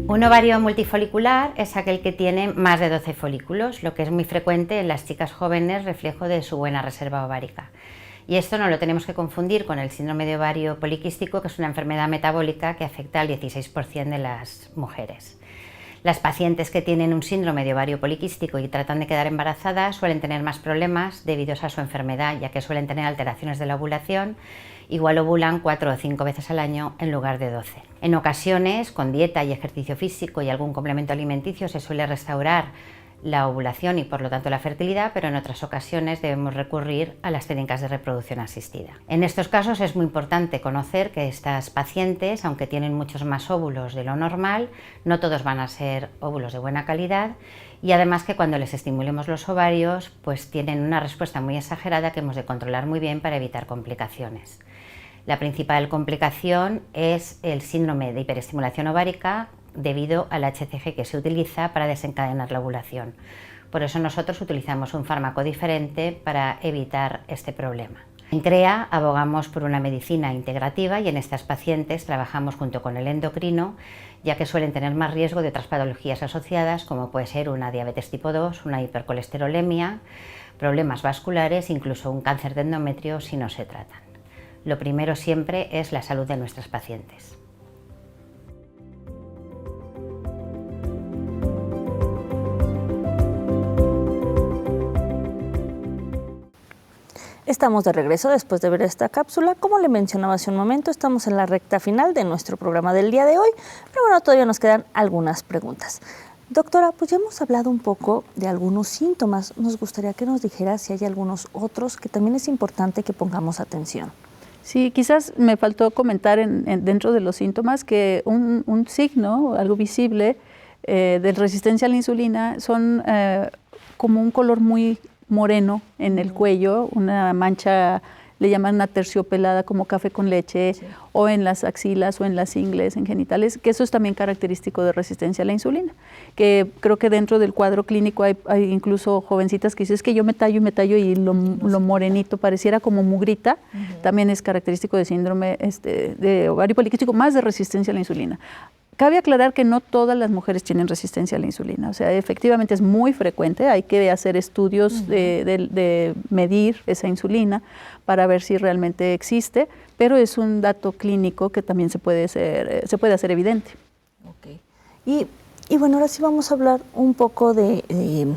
Un ovario multifolicular es aquel que tiene más de 12 folículos, lo que es muy frecuente en las chicas jóvenes, reflejo de su buena reserva ovárica. Y esto no lo tenemos que confundir con el síndrome de ovario poliquístico, que es una enfermedad metabólica que afecta al 16% de las mujeres. Las pacientes que tienen un síndrome de ovario poliquístico y tratan de quedar embarazadas suelen tener más problemas debido a su enfermedad, ya que suelen tener alteraciones de la ovulación. Igual ovulan 4 o 5 veces al año en lugar de 12. En ocasiones, con dieta y ejercicio físico y algún complemento alimenticio, se suele restaurar la ovulación y por lo tanto la fertilidad, pero en otras ocasiones debemos recurrir a las técnicas de reproducción asistida. En estos casos es muy importante conocer que estas pacientes, aunque tienen muchos más óvulos de lo normal, no todos van a ser óvulos de buena calidad, y además que cuando les estimulemos los ovarios, pues tienen una respuesta muy exagerada que hemos de controlar muy bien para evitar complicaciones. La principal complicación es el síndrome de hiperestimulación ovárica debido al HCG que se utiliza para desencadenar la ovulación. Por eso nosotros utilizamos un fármaco diferente para evitar este problema. En CREA abogamos por una medicina integrativa y en estas pacientes trabajamos junto con el endocrino, ya que suelen tener más riesgo de otras patologías asociadas, como puede ser una diabetes tipo 2, una hipercolesterolemia, problemas vasculares, incluso un cáncer de endometrio si no se tratan. Lo primero siempre es la salud de nuestras pacientes. Estamos de regreso después de ver esta cápsula. Como le mencionaba hace un momento, estamos en la recta final de nuestro programa del día de hoy, pero bueno, todavía nos quedan algunas preguntas. Doctora, pues ya hemos hablado un poco de algunos síntomas. Nos gustaría que nos dijera si hay algunos otros que también es importante que pongamos atención. Sí, quizás me faltó comentar dentro de los síntomas que un signo, algo visible, de resistencia a la insulina son como un color muy moreno en el cuello, una mancha, le llaman aterciopelada como café con leche, sí, o en las axilas o en las ingles, en genitales, que eso es también característico de resistencia a la insulina, que creo que dentro del cuadro clínico hay incluso jovencitas que dicen, es que yo me tallo y lo morenito pareciera como mugrita, también es característico de síndrome de ovario poliquístico, más de resistencia a la insulina. Cabe aclarar que no todas las mujeres tienen resistencia a la insulina, o sea, efectivamente es muy frecuente, hay que hacer estudios de medir esa insulina para ver si realmente existe, pero es un dato clínico que también se puede hacer evidente. Okay. Y bueno, ahora sí vamos a hablar un poco de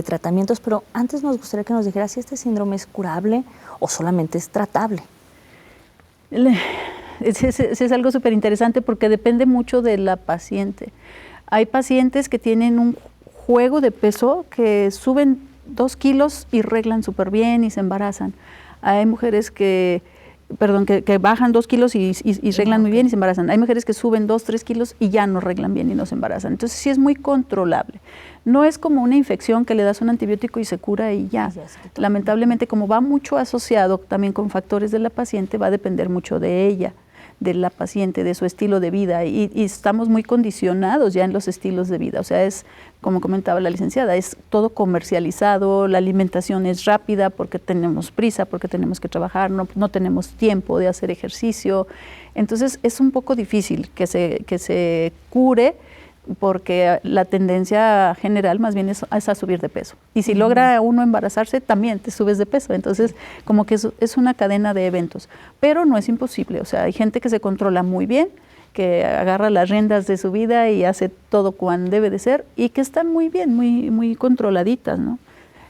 tratamientos, pero antes nos gustaría que nos dijera si este síndrome es curable o solamente es tratable. Es algo súper interesante porque depende mucho de la paciente. Hay pacientes que tienen un juego de peso que suben 2 kilos y reglan súper bien y se embarazan. Hay mujeres que que bajan 2 kilos y reglan muy bien y se embarazan. Hay mujeres que suben 2, 3 kilos y ya no reglan bien y no se embarazan. Entonces sí es muy controlable. No es como una infección que le das un antibiótico y se cura y ya. Lamentablemente, como va mucho asociado también con factores de la paciente, va a depender mucho de ella, de la paciente, de su estilo de vida, y estamos muy condicionados ya en los estilos de vida. O sea, es, como comentaba la licenciada, es todo comercializado, la alimentación es rápida porque tenemos prisa, porque tenemos que trabajar, no tenemos tiempo de hacer ejercicio. Entonces es un poco difícil que se cure, porque la tendencia general más bien es a subir de peso. Y si logra uno embarazarse, también te subes de peso. Entonces, como que es una cadena de eventos. Pero no es imposible. O sea, hay gente que se controla muy bien, que agarra las riendas de su vida y hace todo cuando debe de ser, y que están muy bien, muy controladitas, ¿no?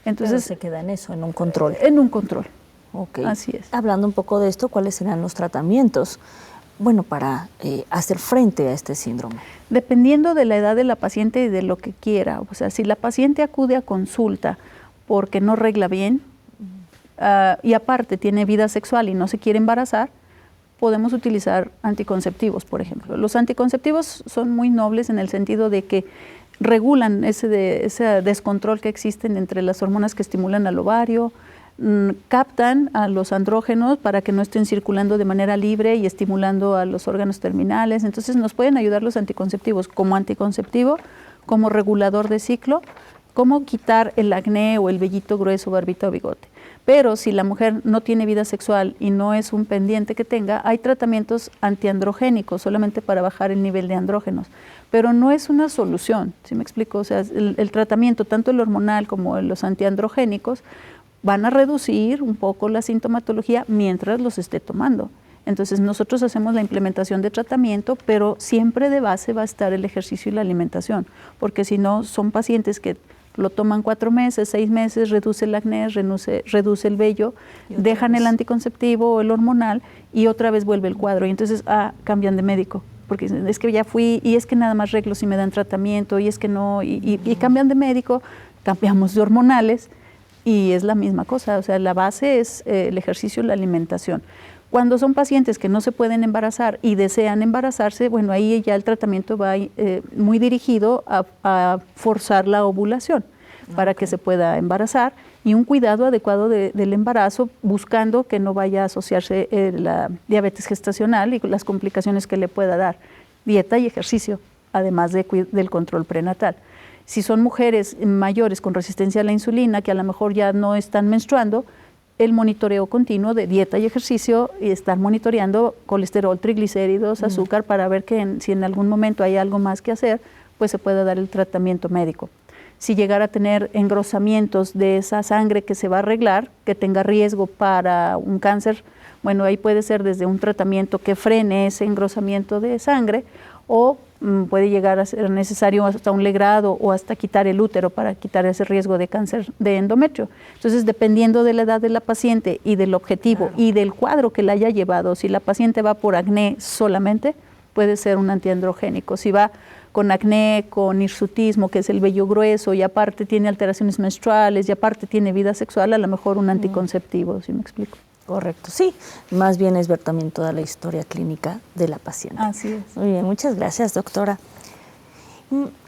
Entonces, pero se queda en eso, en un control. En un control. Ok. Así es. Hablando un poco de esto, ¿cuáles serán los tratamientos, bueno, para hacer frente a este síndrome? Dependiendo de la edad de la paciente y de lo que quiera. O sea, si la paciente acude a consulta porque no regla bien y aparte tiene vida sexual y no se quiere embarazar, podemos utilizar anticonceptivos, por ejemplo. Los anticonceptivos son muy nobles en el sentido de que regulan ese descontrol que existen entre las hormonas que estimulan al ovario, captan a los andrógenos para que no estén circulando de manera libre y estimulando a los órganos terminales. Entonces nos pueden ayudar los anticonceptivos como anticonceptivo, como regulador de ciclo, como quitar el acné o el vellito grueso, barbita o bigote. Pero si la mujer no tiene vida sexual y no es un pendiente que tenga, hay tratamientos antiandrogénicos solamente para bajar el nivel de andrógenos. Pero no es una solución, ¿sí me explico? O sea, el tratamiento, tanto el hormonal como los antiandrogénicos, van a reducir un poco la sintomatología mientras los esté tomando. Entonces nosotros hacemos la implementación de tratamiento, pero siempre de base va a estar el ejercicio y la alimentación, porque si no son pacientes que lo toman 4 meses, 6 meses, reduce el acné, reduce el vello, dejan el anticonceptivo o el hormonal y otra vez vuelve el cuadro. Y entonces cambian de médico, porque es que ya fui y es que nada más reglo si me dan tratamiento y es que no, y cambian de médico, cambiamos de hormonales. Y es la misma cosa, o sea, la base es el ejercicio y la alimentación. Cuando son pacientes que no se pueden embarazar y desean embarazarse, bueno, ahí ya el tratamiento va muy dirigido a forzar la ovulación para que se pueda embarazar y un cuidado adecuado del embarazo, buscando que no vaya a asociarse la diabetes gestacional y las complicaciones que le pueda dar. Dieta y ejercicio, además del control prenatal. Si son mujeres mayores con resistencia a la insulina, que a lo mejor ya no están menstruando, el monitoreo continuo de dieta y ejercicio y estar monitoreando colesterol, triglicéridos, azúcar, para ver que si en algún momento hay algo más que hacer, pues se pueda dar el tratamiento médico. Si llegara a tener engrosamientos de esa sangre que se va a arreglar, que tenga riesgo para un cáncer, bueno, ahí puede ser desde un tratamiento que frene ese engrosamiento de sangre o puede llegar a ser necesario hasta un legrado o hasta quitar el útero para quitar ese riesgo de cáncer de endometrio. Entonces, dependiendo de la edad de la paciente y del objetivo y del cuadro que la haya llevado, si la paciente va por acné solamente, puede ser un antiandrogénico. Si va con acné, con hirsutismo, que es el vello grueso, y aparte tiene alteraciones menstruales, y aparte tiene vida sexual, a lo mejor un anticonceptivo, ¿sí me explico? Correcto, sí. Más bien es ver también toda la historia clínica de la paciente. Así es. Muy bien, muchas gracias, doctora.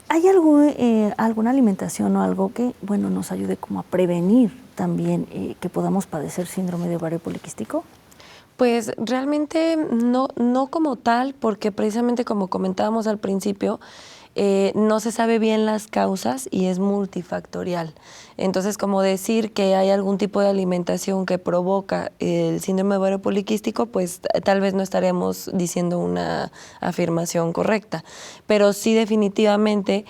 ¿Hay alguna alimentación o algo que, bueno, nos ayude como a prevenir también que podamos padecer síndrome de ovario poliquístico? Pues realmente no como tal, porque precisamente como comentábamos al principio, no se sabe bien las causas y es multifactorial. Entonces, como decir que hay algún tipo de alimentación que provoca el síndrome de ovario poliquístico, pues tal vez no estaremos diciendo una afirmación correcta. Pero sí, definitivamente,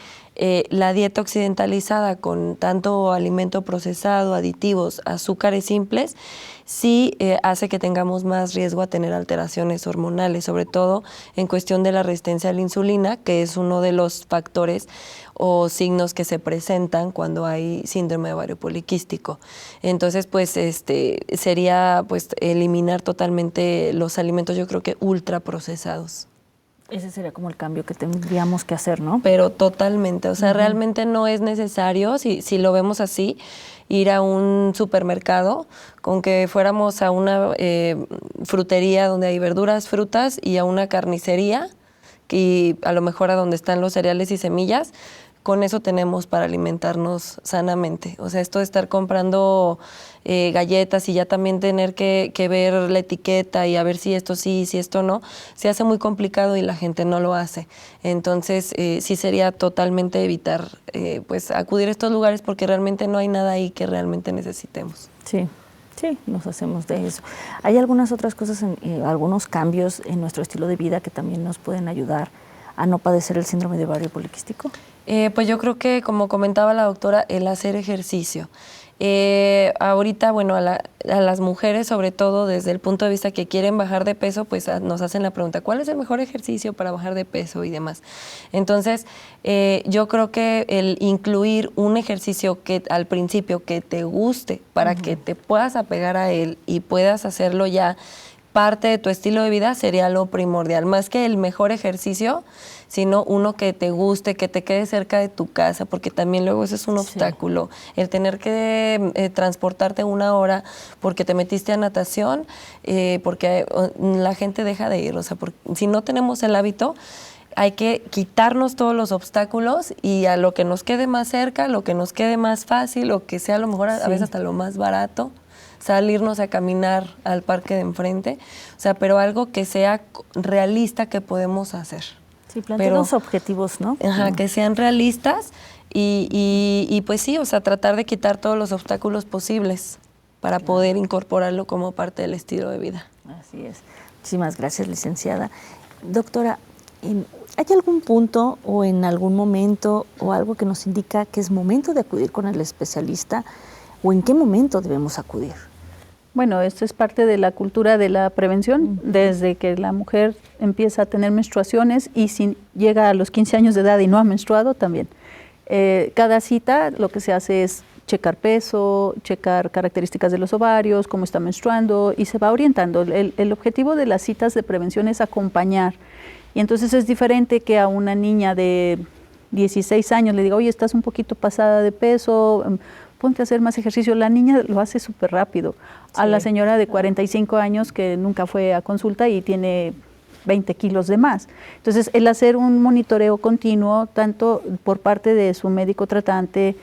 la dieta occidentalizada con tanto alimento procesado, aditivos, azúcares simples, sí hace que tengamos más riesgo a tener alteraciones hormonales, sobre todo en cuestión de la resistencia a la insulina, que es uno de los factores o signos que se presentan cuando hay síndrome de ovario poliquístico. Entonces, pues sería pues eliminar totalmente los alimentos, yo creo que ultraprocesados. Ese sería como el cambio que tendríamos que hacer, ¿no? Pero totalmente, o sea, realmente no es necesario, si lo vemos así, ir a un supermercado, con que fuéramos a una frutería donde hay verduras, frutas, y a una carnicería, y a lo mejor a donde están los cereales y semillas, con eso tenemos para alimentarnos sanamente. O sea, esto de estar comprando galletas y ya también tener que ver la etiqueta y a ver si esto sí, si esto no, se hace muy complicado y la gente no lo hace. Entonces, sí sería totalmente evitar pues acudir a estos lugares porque realmente no hay nada ahí que realmente necesitemos. Sí. Sí, nos hacemos de eso. ¿Hay algunas otras cosas, algunos cambios en nuestro estilo de vida que también nos pueden ayudar a no padecer el síndrome de ovario poliquístico? Pues yo creo que, como comentaba la doctora, el hacer ejercicio. Ahorita, bueno, a las mujeres, sobre todo desde el punto de vista que quieren bajar de peso, pues nos hacen la pregunta, ¿cuál es el mejor ejercicio para bajar de peso y demás? Entonces, yo creo que el incluir un ejercicio que al principio que te guste para que te puedas apegar a él y puedas hacerlo ya parte de tu estilo de vida sería lo primordial, más que el mejor ejercicio, sino uno que te guste, que te quede cerca de tu casa, porque también luego eso es un obstáculo, el tener que transportarte 1 hora porque te metiste a natación, porque la gente deja de ir, o sea, si no tenemos el hábito, hay que quitarnos todos los obstáculos y a lo que nos quede más cerca, lo que nos quede más fácil, o que sea a lo mejor a veces hasta lo más barato, salirnos a caminar al parque de enfrente, o sea, pero algo que sea realista que podemos hacer. Sí, plantearnos objetivos, ¿no? Ajá, que sean realistas y pues sí, o sea, tratar de quitar todos los obstáculos posibles para poder incorporarlo como parte del estilo de vida. Así es. Muchísimas gracias, licenciada. Doctora, ¿hay algún punto o en algún momento o algo que nos indica que es momento de acudir con el especialista o en qué momento debemos acudir? Bueno, esto es parte de la cultura de la prevención, desde que la mujer empieza a tener menstruaciones y si llega a los 15 años de edad y no ha menstruado también. Cada cita lo que se hace es checar peso, checar características de los ovarios, cómo está menstruando y se va orientando. El objetivo de las citas de prevención es acompañar. Y entonces es diferente que a una niña de 16 años le diga, oye, estás un poquito pasada de peso, ponte a hacer más ejercicio. La niña lo hace súper rápido. A la señora de 45 años que nunca fue a consulta y tiene 20 kilos de más. Entonces, el hacer un monitoreo continuo, tanto por parte de su médico tratante,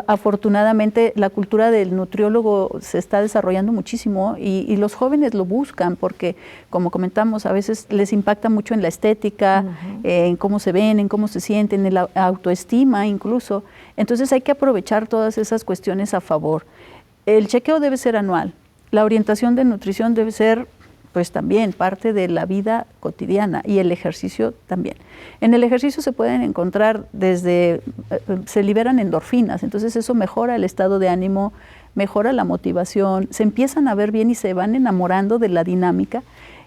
afortunadamente la cultura del nutriólogo se está desarrollando muchísimo y los jóvenes lo buscan porque, como comentamos, a veces les impacta mucho en la estética, en cómo se ven, en cómo se sienten, en la autoestima incluso. Entonces hay que aprovechar todas esas cuestiones a favor. El chequeo debe ser anual. La orientación de nutrición debe ser pues también parte de la vida cotidiana y el ejercicio también. En el ejercicio se pueden encontrar se liberan endorfinas, entonces eso mejora el estado de ánimo, mejora la motivación, se empiezan a ver bien y se van enamorando de la dinámica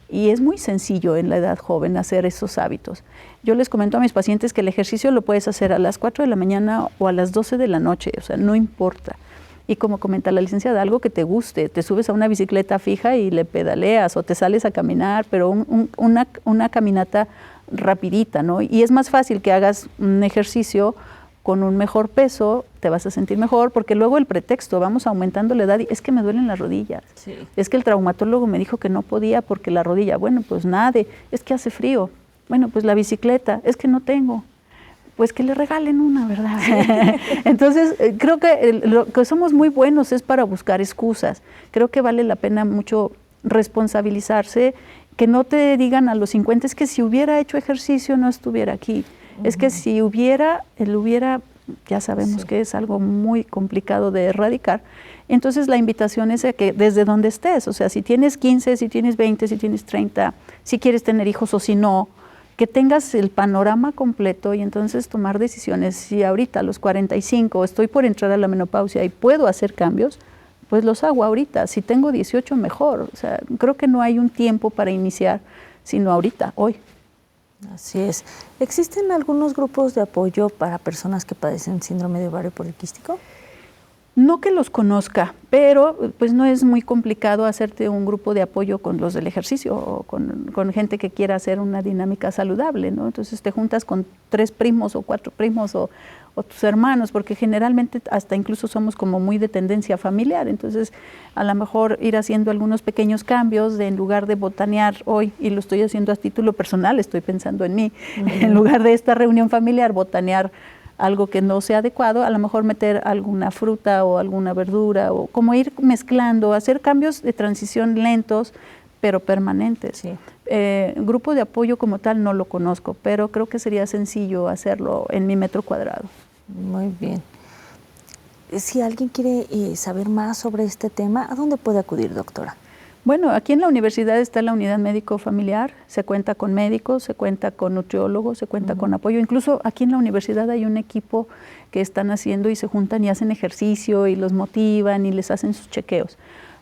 y es muy sencillo en la edad joven hacer esos hábitos. Yo les comento a mis pacientes que el ejercicio lo puedes hacer a las 4 de la mañana o a las 12 de la noche, o sea, no importa. Y como comenta la licenciada, algo que te guste, te subes a una bicicleta fija y le pedaleas o te sales a caminar, pero una caminata rapidita, ¿no? Y es más fácil que hagas un ejercicio con un mejor peso, te vas a sentir mejor, porque luego el pretexto, vamos aumentando la edad y es que me duelen las rodillas, es que el traumatólogo me dijo que no podía porque la rodilla, bueno, pues nade, es que hace frío, bueno, pues la bicicleta, es que no tengo. Pues que le regalen una, ¿verdad? Entonces, creo que lo que somos muy buenos es para buscar excusas. Creo que vale la pena mucho responsabilizarse, que no te digan a los 50, es que si hubiera hecho ejercicio no estuviera aquí. Es que si hubiera, ya sabemos que es algo muy complicado de erradicar. Entonces, la invitación es a que desde donde estés, o sea, si tienes 15, si tienes 20, si tienes 30, si quieres tener hijos o si no, que tengas el panorama completo y entonces tomar decisiones. Si ahorita a los 45 estoy por entrar a la menopausia y puedo hacer cambios, pues los hago ahorita. Si tengo 18, mejor. O sea, creo que no hay un tiempo para iniciar, sino ahorita, hoy. Así es. ¿Existen, ¿Existen algunos grupos de apoyo para personas que padecen síndrome de ovario poliquístico? No que los conozca, pero pues no es muy complicado hacerte un grupo de apoyo con los del ejercicio o con gente que quiera hacer una dinámica saludable, ¿no? Entonces te juntas con 3 primos o 4 primos o tus hermanos, porque generalmente hasta incluso somos como muy de tendencia familiar, entonces a lo mejor ir haciendo algunos pequeños cambios en lugar de botanear hoy, y lo estoy haciendo a título personal, estoy pensando en mí, en lugar de esta reunión familiar, botanear algo que no sea adecuado, a lo mejor meter alguna fruta o alguna verdura, o como ir mezclando, hacer cambios de transición lentos, pero permanentes. Sí. Grupo de apoyo como tal no lo conozco, pero creo que sería sencillo hacerlo en mi metro cuadrado. Muy bien. Si alguien quiere saber más sobre este tema, ¿a dónde puede acudir, doctora? Bueno, aquí en la universidad está la unidad médico-familiar, se cuenta con médicos, se cuenta con nutriólogos, se cuenta con apoyo. Incluso aquí en la universidad hay un equipo que están haciendo y se juntan y hacen ejercicio y los motivan y les hacen sus chequeos.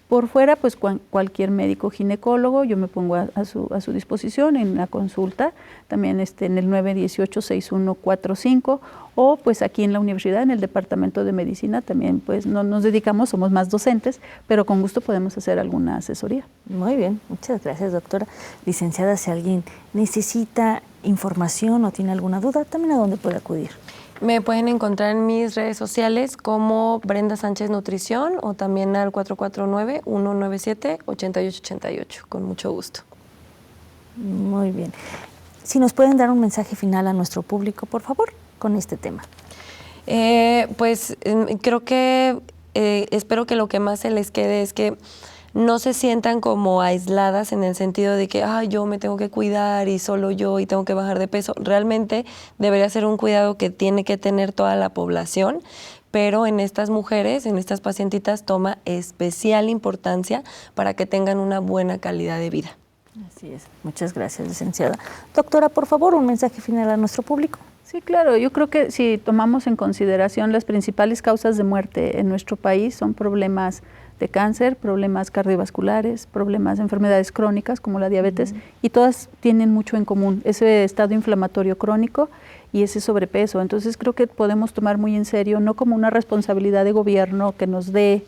Por fuera, pues cualquier médico ginecólogo, yo me pongo a su disposición en la consulta, también en el 918-6145, o pues aquí en la universidad, en el departamento de medicina, también pues no nos dedicamos, somos más docentes, pero con gusto podemos hacer alguna asesoría. Muy bien, muchas gracias, doctora. Licenciada, si alguien necesita información o tiene alguna duda, también ¿a dónde puede acudir? Me pueden encontrar en mis redes sociales como Brenda Sánchez Nutrición o también al 449-197-8888, con mucho gusto. Muy bien. Si nos pueden dar un mensaje final a nuestro público, por favor, con este tema. Creo que espero que lo que más se les quede es que no se sientan como aisladas en el sentido de que yo me tengo que cuidar y solo yo y tengo que bajar de peso. Realmente debería ser un cuidado que tiene que tener toda la población, pero en estas mujeres, en estas pacientitas, toma especial importancia para que tengan una buena calidad de vida. Así es. Muchas gracias, licenciada. Doctora, por favor, un mensaje final a nuestro público. Sí, claro. Yo creo que si tomamos en consideración las principales causas de muerte en nuestro país son problemas de cáncer, problemas cardiovasculares, problemas de enfermedades crónicas como la diabetes, y todas tienen mucho en común, ese estado inflamatorio crónico y ese sobrepeso. Entonces creo que podemos tomar muy en serio, no como una responsabilidad de gobierno que nos dé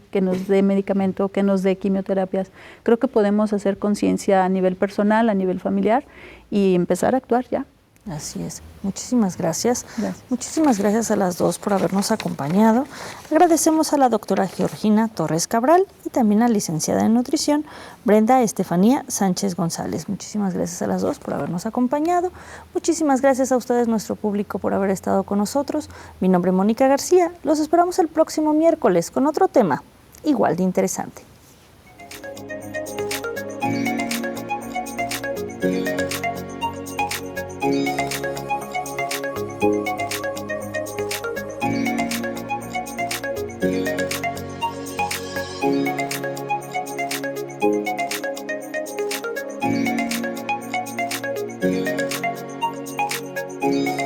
medicamento, que nos dé quimioterapias. Creo que podemos hacer conciencia a nivel personal, a nivel familiar y empezar a actuar ya. Así es. Muchísimas gracias. Muchísimas gracias a las dos por habernos acompañado. Agradecemos a la doctora Georgina Torres Cabral y también a la licenciada en nutrición Brenda Estefanía Sánchez González. Muchísimas gracias a las dos por habernos acompañado. Muchísimas gracias a ustedes, nuestro público, por haber estado con nosotros. Mi nombre es Mónica García. Los esperamos el próximo miércoles con otro tema igual de interesante. Thank you.